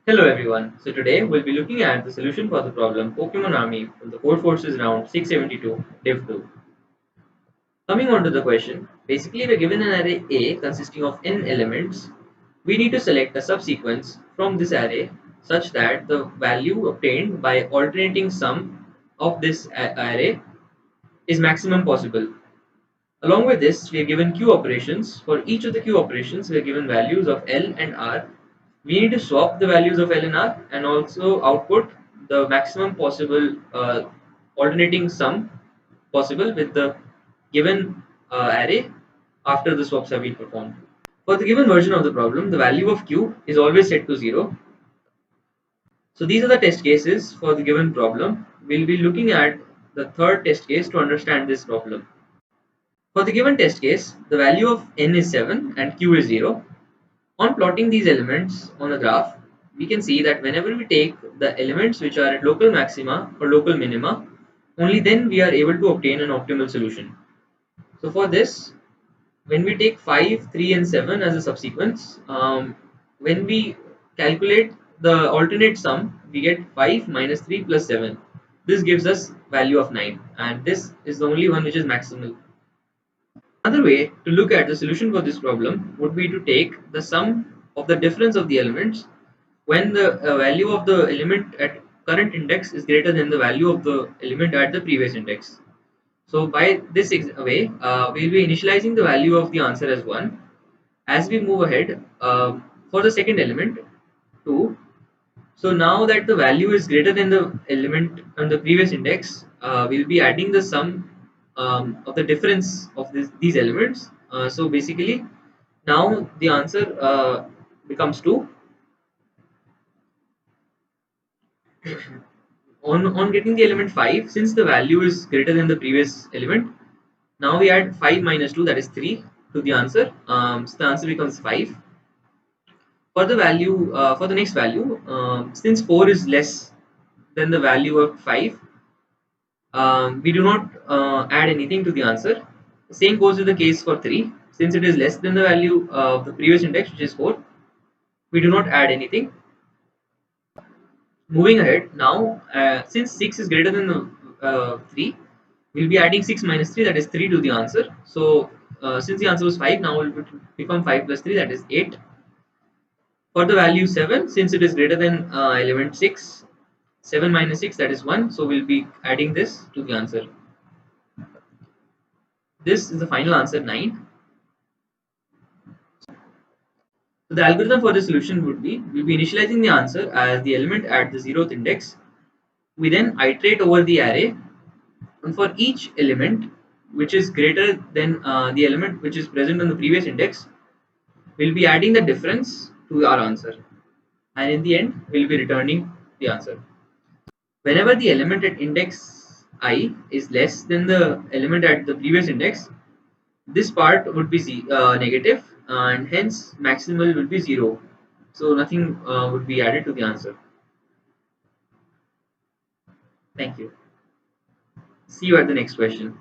Hello everyone. So today we'll be looking at the solution for the problem Pokemon Army from the Code Forces round 672 Div 2. Coming on to the question, basically we're given an array A consisting of n elements. We need to select a subsequence from this array such that the value obtained by alternating sum of this array is maximum possible. Along with this, we are given Q operations. For each of the Q operations, we are given values of L and R. We need to swap the values of L and R and also output the maximum possible alternating sum possible with the given array after the swaps have been performed. For the given version of the problem, the value of Q is always set to 0. So these are the test cases for the given problem. We'll be looking at the third test case to understand this problem. For the given test case, the value of n is 7 and q is 0. On plotting these elements on a graph, we can see that whenever we take the elements which are at local maxima or local minima, only then we are able to obtain an optimal solution. So for this, when we take 5, 3 and 7 as a subsequence, when we calculate the alternate sum, we get 5 minus 3 plus 7. This gives us value of 9 and this is the only one which is maximal. Another way to look at the solution for this problem would be to take the sum of the difference of the elements when the value of the element at current index is greater than the value of the element at the previous index. So by this way, we'll be initializing the value of the answer as 1. As we move ahead, for the second element, 2. So now that the value is greater than the element on the previous index, we'll be adding the sum of the difference of these elements. So basically, now the answer becomes 2. On getting the element 5, since the value is greater than the previous element, now we add 5 minus 2, that is 3, to the answer. So the answer becomes 5. For the value, for the next value, since 4 is less than the value of 5, we do not add anything to the answer. The same goes with the case for 3. Since it is less than the value of the previous index, which is 4, we do not add anything. Moving ahead, now since 6 is greater than the 3, we'll be adding 6 minus 3, that is 3, to the answer. So since the answer was 5, now it will become 5 plus 3, that is 8. For the value 7, since it is greater than element 6, 7 minus 6, that is 1. So we'll be adding this to the answer. This is the final answer, 9. So the algorithm for the solution would be, we'll be initializing the answer as the element at the 0th index. We then iterate over the array, and for each element which is greater than the element which is present on the previous index, we'll be adding the difference to our answer. And in the end, we'll be returning the answer. Whenever the element at index I is less than the element at the previous index, this part would be negative and hence maximal will be 0. So nothing would be added to the answer. Thank you. See you at the next question.